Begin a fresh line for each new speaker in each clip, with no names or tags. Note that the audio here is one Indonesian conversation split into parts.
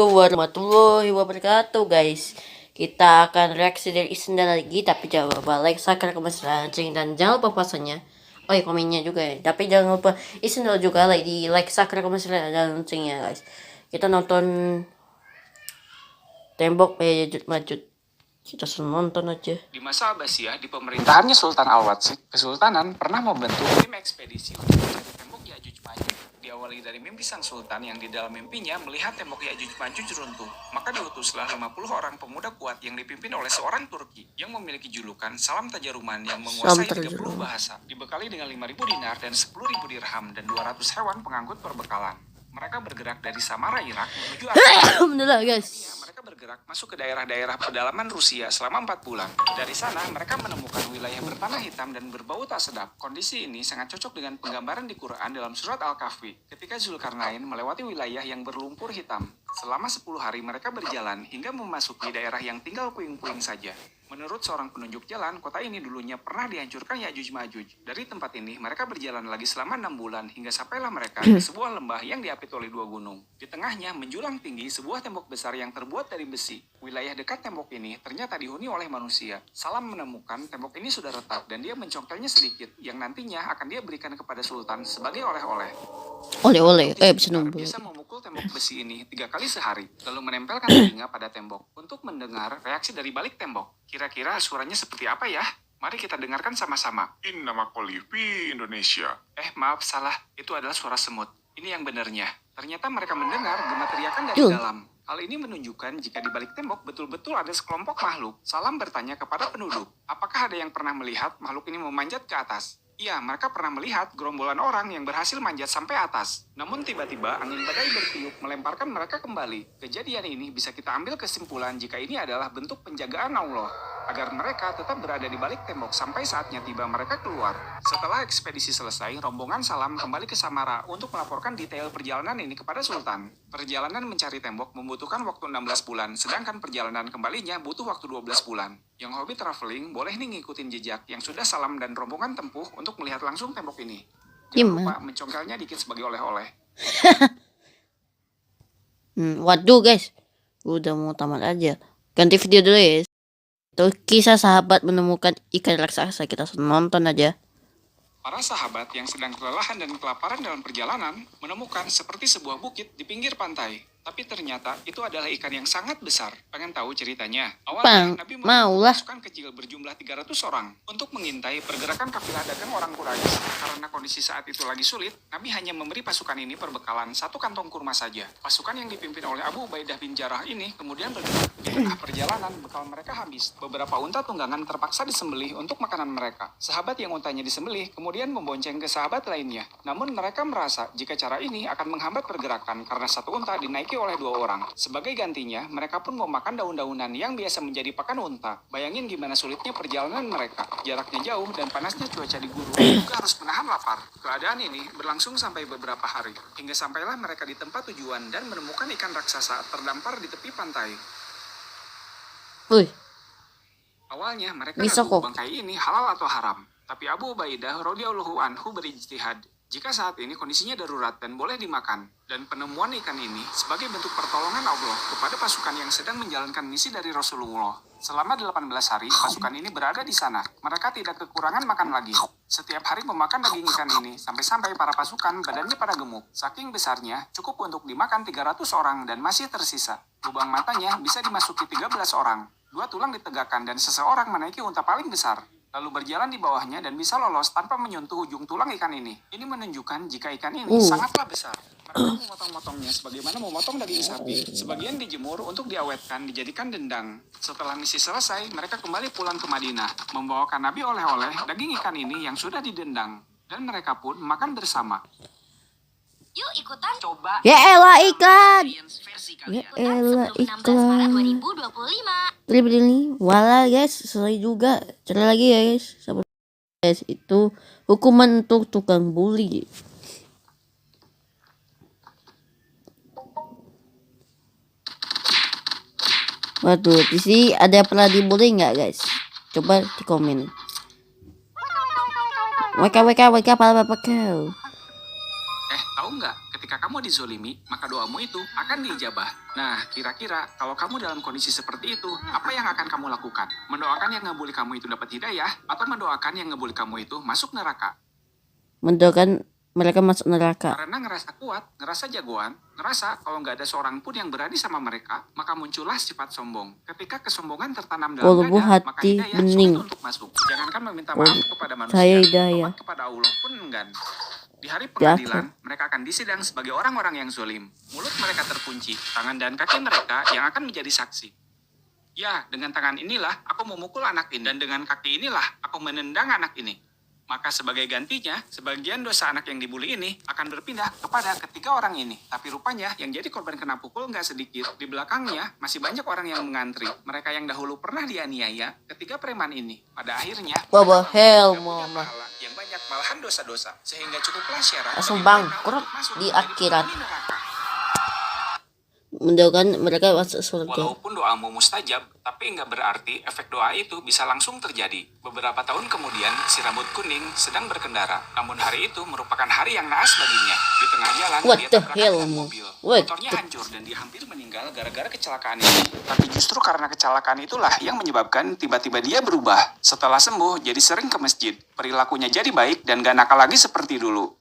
Warahmatullahi wabarakatuh guys. Kita akan reaksi dari Isenda lagi, tapi jangan lupa like, subscribe, komen, dan jangan lupa pasannya. Oh ya, komennya juga ya. Tapi jangan lupa Isenda juga di like, subscribe, komen, dan loncengnya guys. Kita nonton tembok Majud. Kita nonton aja.
Di masa Abbasiyah, di pemerintahannya Sultan Al-Watsik, Kesultanan pernah membentuk tim ekspedisi untuk mencari tembok Ya'juj Ma'juj. Diawali dari mimpi sang sultan yang di dalam mimpinya melihat tembok Ya'juj Ma'juj runtuh. Maka diutuslah 50 orang pemuda kuat yang dipimpin oleh seorang Turki yang memiliki julukan Salam Tajaruman yang menguasai 30 bahasa. Dibekali dengan 5.000 dinar dan 10.000 dirham dan 200 hewan pengangkut perbekalan. Mereka bergerak dari Samara, Irak menuju
Alhamdulillah guys.
Mereka bergerak masuk ke daerah-daerah pedalaman Rusia selama 4 bulan. Dari sana mereka menemukan wilayah bertanah hitam dan berbau tak sedap. Kondisi ini sangat cocok dengan penggambaran di Quran dalam surat Al-Kahfi ketika Zulkarnain melewati wilayah yang berlumpur hitam. Selama 10 hari mereka berjalan hingga memasuki daerah yang tinggal puing-puing saja. Menurut seorang penunjuk jalan, kota ini dulunya pernah dihancurkan Ya'juj Ma'juj. Dari tempat ini, mereka berjalan lagi selama 6 bulan hingga sampailah mereka ke sebuah lembah yang diapit oleh 2 gunung. Di tengahnya menjulang tinggi sebuah tembok besar yang terbuat dari besi. Wilayah dekat tembok ini ternyata dihuni oleh manusia. Salam menemukan tembok ini sudah retak dan dia mencongkelnya sedikit, yang nantinya akan dia berikan kepada Sultan sebagai oleh-oleh.
Oleh-oleh, bisa nunggu.
Biasa memukul tembok besi ini 3 kali sehari, lalu menempelkan telinga pada tembok untuk mendengar reaksi dari balik tembok. Kira-kira suaranya seperti apa ya? Mari kita dengarkan sama-sama.
In nama Kolivi Indonesia.
Maaf, salah. Itu adalah suara semut. Ini yang benarnya. Ternyata mereka mendengar gema teriakan dari dalam. Hal ini menunjukkan jika di balik tembok betul-betul ada sekelompok makhluk. Salam bertanya kepada penduduk, apakah ada yang pernah melihat makhluk ini memanjat ke atas? Iya, mereka pernah melihat gerombolan orang yang berhasil manjat sampai atas. Namun tiba-tiba angin badai bertiup melemparkan mereka kembali. Kejadian ini bisa kita ambil kesimpulan jika ini adalah bentuk penjagaan Allah, agar mereka tetap berada di balik tembok sampai saatnya tiba mereka keluar. Setelah ekspedisi selesai, rombongan Salam kembali ke Samara untuk melaporkan detail perjalanan ini kepada Sultan. Perjalanan mencari tembok membutuhkan waktu 16 bulan, sedangkan perjalanan kembalinya butuh waktu 12 bulan. Yang hobi traveling boleh nih ngikutin jejak yang sudah Salam dan rombongan tempuh untuk melihat langsung tembok ini. Jangan lupa mencongkelnya dikit sebagai oleh-oleh.
Waduh guys, udah mau tamat aja. Ganti video dulu ya. Itu kisah sahabat menemukan ikan raksasa. Kita nonton aja.
Para sahabat yang sedang kelelahan dan kelaparan dalam perjalanan menemukan seperti sebuah bukit di pinggir pantai. Tapi ternyata itu adalah ikan yang sangat besar. Pengen tahu ceritanya? Awalnya Nabi membentuk pasukan kecil berjumlah 300 orang untuk mengintai pergerakan kafilah dagang orang Quraisy. Karena kondisi saat itu lagi sulit, Nabi hanya memberi pasukan ini perbekalan 1 kantong kurma saja. Pasukan yang dipimpin oleh Abu Ubaidah bin Jarrah ini kemudian bergerak. Di tengah perjalanan, bekal mereka habis. Beberapa unta tunggangan terpaksa disembelih untuk makanan mereka. Sahabat yang untanya disembelih kemudian membonceng ke sahabat lainnya. Namun mereka merasa jika cara ini akan menghambat pergerakan karena 1 unta dinaiki oleh 2 orang. Sebagai gantinya, mereka pun memakan daun-daunan yang biasa menjadi pakan unta. Bayangin gimana sulitnya perjalanan mereka. Jaraknya jauh dan panasnya cuaca di gurun juga harus menahan lapar. Keadaan ini berlangsung sampai beberapa hari. Hingga sampailah mereka di tempat tujuan dan menemukan ikan raksasa terdampar di tepi pantai. Awalnya mereka ragu bangkai ini halal atau haram. Tapi Abu Ubaidah radhiyallahu anhu berijtihad jika saat ini kondisinya darurat dan boleh dimakan. Dan penemuan ikan ini sebagai bentuk pertolongan Allah kepada pasukan yang sedang menjalankan misi dari Rasulullah. Selama 18 hari, pasukan ini berada di sana. Mereka tidak kekurangan makan lagi. Setiap hari memakan daging ikan ini, sampai-sampai para pasukan badannya pada gemuk. Saking besarnya, cukup untuk dimakan 300 orang dan masih tersisa. Lubang matanya bisa dimasuki 13 orang. 2 tulang ditegakkan dan seseorang menaiki unta paling besar. Lalu berjalan di bawahnya dan bisa lolos tanpa menyentuh ujung tulang ikan ini. Ini menunjukkan jika ikan ini sangatlah besar. Mereka memotong-motongnya sebagaimana memotong daging sapi. Sebagian dijemur untuk diawetkan, dijadikan dendang. Setelah misi selesai, mereka kembali pulang ke Madinah, membawakan Nabi oleh-oleh daging ikan ini yang sudah didendang. Dan mereka pun makan bersama.
Yuk ikutan coba.
Ya elah ikan.
Ya elah ikan. 2025.
Beli wala guys, selesai juga. Cari lagi ya guys. Sabar guys, itu hukuman untuk tukang bully. Waduh, di sini ada yang pernah dibully nggak guys? Coba di komen. WK para bapak kau.
Tahu nggak? ketika kamu dizolimi, maka doamu itu akan diijabah. Nah, kira-kira kalau kamu dalam kondisi seperti itu, apa yang akan kamu lakukan? Mendoakan yang ngebully kamu itu dapat hidayah, atau mendoakan yang ngebully kamu itu masuk neraka?
Mendoakan mereka masuk neraka.
Karena ngerasa kuat, ngerasa jagoan, ngerasa kalau nggak ada seorang pun yang berani sama mereka, maka muncullah sifat sombong. Ketika kesombongan tertanam dalam
Kolbu
dada, maka
hati
hidayah
bening.
sulit untuk masuk. Jangankan meminta maaf kepada manusia,
Saya hidayah.
tobat kepada Allah pun enggan. Di hari pengadilan, mereka akan disidang sebagai orang-orang yang zolim. Mulut mereka terkunci, tangan dan kaki mereka yang akan menjadi saksi. Ya, dengan tangan inilah aku memukul anak ini, dan dengan kaki inilah aku menendang anak ini. Maka sebagai gantinya, sebagian dosa anak yang dibuli ini akan berpindah kepada ketiga orang ini. Tapi rupanya yang jadi korban kena pukul nggak sedikit. Di belakangnya masih banyak orang yang mengantri. Mereka yang dahulu pernah dianiaya ketiga preman ini. Pada akhirnya,
Baba hell
mereka punya
mama.
pahala yang banyak malahan dosa-dosa. Sehingga cukuplah syarat
Langsung
bagi mereka
bangkrut
untuk masuk
di
menjadi
akhirat.
penghuni neraka.
Mendoakan mereka masuk surga.
Walaupun doamu mustajab, tapi nggak berarti efek doa itu bisa langsung terjadi. Beberapa tahun kemudian, si rambut kuning sedang berkendara. Namun hari itu merupakan hari yang naas baginya. Di tengah jalan,
What
dia
the
tabrakan
hell,
dengan
Mo?
mobil.
What
Motornya
the-
hancur dan dia hampir meninggal gara-gara kecelakaan ini. Tapi justru karena kecelakaan itulah yang menyebabkan tiba-tiba dia berubah. Setelah sembuh, jadi sering ke masjid. Perilakunya jadi baik dan gak nakal lagi seperti dulu.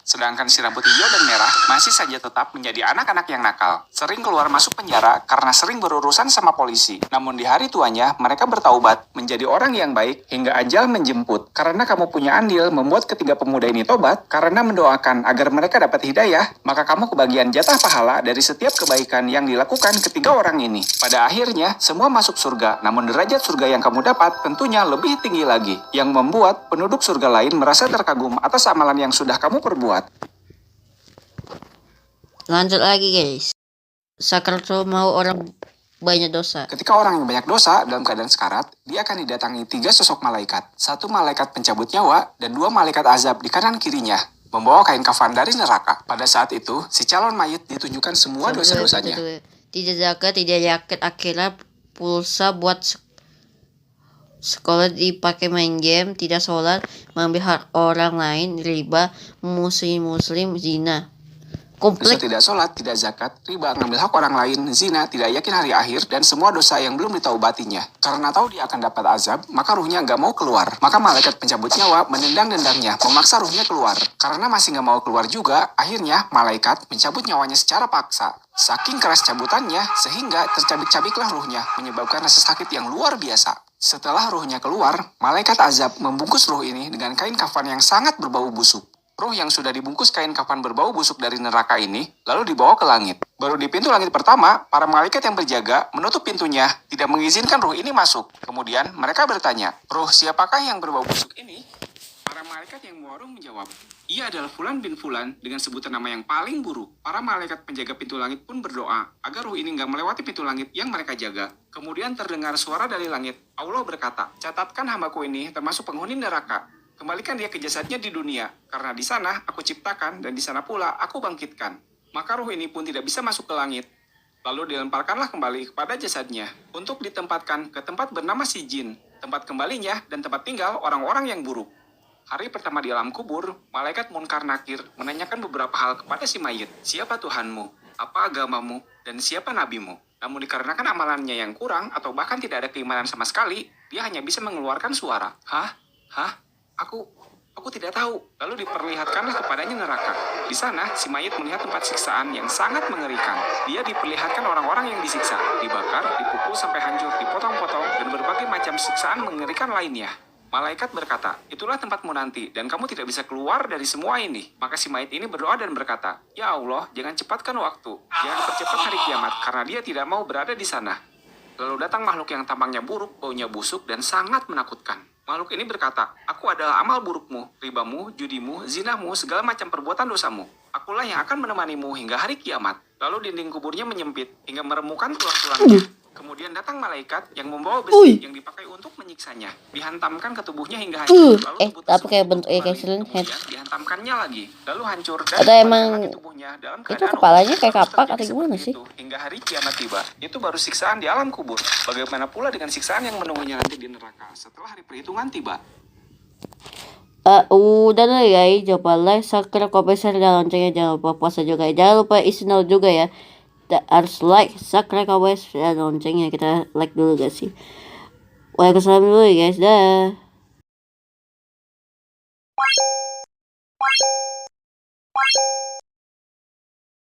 Sedangkan si rambut hijau dan merah masih saja tetap menjadi anak-anak yang nakal. Sering keluar masuk penjara karena sering berurusan sama polisi. Namun di hari tuanya, mereka bertaubat menjadi orang yang baik hingga ajal menjemput. Karena kamu punya andil membuat ketiga pemuda ini tobat, karena mendoakan agar mereka dapat hidayah, maka kamu kebagian jatah pahala dari setiap kebaikan yang dilakukan ketiga orang ini. Pada akhirnya, semua masuk surga, namun derajat surga yang kamu dapat tentunya lebih tinggi lagi, yang membuat penduduk surga lain merasa terkagum atas amalan yang sudah kamu perbuat.
Lanjut lagi guys. Sakral tuh mau orang banyak dosa.
Ketika orang yang banyak dosa dalam keadaan sekarat, dia akan didatangi 3 sosok malaikat. 1 malaikat pencabut nyawa dan 2 malaikat azab di kanan kirinya, membawa kain kafan dari neraka. Pada saat itu, si calon mayit ditunjukkan semua dosa-dosanya.
Tidak zakat, tidak yakin akhirat, pulsa buat sekolah dipakai main game, tidak sholat, mengambil hak orang lain, riba, muslim, zina.
Dosa
Komplit.
tidak sholat, tidak zakat, riba, ngambil hak orang lain, zina, tidak yakin hari akhir, dan semua dosa yang belum ditaubatinya. Karena tahu dia akan dapat azab, maka ruhnya nggak mau keluar. Maka malaikat pencabut nyawa menendang-nendangnya, memaksa ruhnya keluar. Karena masih nggak mau keluar juga, akhirnya malaikat mencabut nyawanya secara paksa. Saking keras cabutannya, sehingga tercabik-cabiklah ruhnya, menyebabkan rasa sakit yang luar biasa. Setelah ruhnya keluar, malaikat azab membungkus ruh ini dengan kain kafan yang sangat berbau busuk. Ruh yang sudah dibungkus kain kafan berbau busuk dari neraka ini, lalu dibawa ke langit. Baru di pintu langit pertama, para malaikat yang berjaga menutup pintunya, tidak mengizinkan ruh ini masuk. Kemudian mereka bertanya, ruh siapakah yang berbau busuk ini? Para malaikat yang membawa ruh menjawab, ia adalah Fulan bin Fulan dengan sebutan nama yang paling buruk. Para malaikat penjaga pintu langit pun berdoa agar ruh ini nggak melewati pintu langit yang mereka jaga. Kemudian terdengar suara dari langit. Allah berkata, catatkan hambaku ini termasuk penghuni neraka. Kembalikan dia ke jasadnya di dunia, karena di sana aku ciptakan dan di sana pula aku bangkitkan. Maka ruh ini pun tidak bisa masuk ke langit. Lalu dilemparkanlah kembali kepada jasadnya untuk ditempatkan ke tempat bernama Sijin, tempat kembalinya dan tempat tinggal orang-orang yang buruk. Hari pertama di alam kubur, malaikat Munkar Nakir menanyakan beberapa hal kepada si mayit. Siapa Tuhanmu? Apa agamamu? Dan siapa nabimu? Namun dikarenakan amalannya yang kurang atau bahkan tidak ada keimanan sama sekali, dia hanya bisa mengeluarkan suara. Hah? Aku tidak tahu. Lalu diperlihatkanlah kepadanya neraka. Di sana, si mayit melihat tempat siksaan yang sangat mengerikan. Dia diperlihatkan orang-orang yang disiksa, dibakar, dipukul sampai hancur, dipotong-potong, dan berbagai macam siksaan mengerikan lainnya. Malaikat berkata, itulah tempatmu nanti, dan kamu tidak bisa keluar dari semua ini. Maka si mayit ini berdoa dan berkata, ya Allah, jangan cepatkan waktu. Jangan percepat hari kiamat, karena dia tidak mau berada di sana. Lalu datang makhluk yang tampangnya buruk, baunya busuk, dan sangat menakutkan. Makhluk ini berkata, aku adalah amal burukmu, ribamu, judimu, zinamu, segala macam perbuatan dosamu. Akulah yang akan menemanimu hingga hari kiamat. Lalu dinding kuburnya menyempit hingga meremukan tulang-tulangnya. Kemudian datang malaikat yang membawa besi yang dipakai untuk menyiksanya. Dihantamkan ke tubuhnya hingga hancur. Lalu tubuh
tapi
tersebut
kayak bentuk
kembali.
kayak silent head.
Kemudian dihantamkannya lagi. Lalu hancur dan
Atau emang
dibalikan lagi tubuhnya dalam
itu
keadaan
kepalanya
utuh.
kayak
Terus
kapak
terjadi
atau gimana
seperti
sih?
itu hingga hari kiamat tiba. Itu baru siksaan di alam kubur. Bagaimana pula dengan siksaan yang menunggunya nanti di neraka setelah hari perhitungan tiba?
Udah lah guys, jangan lupa like, subscribe, komen, share, dan loncengnya. Jangan lupa puasa juga ya. Jangan lupa isi nol juga ya. Harus like, subscribe, komen, share, dan loncengnya. Kita like dulu gak sih? Waalaikumsalam dulu ya guys, dah.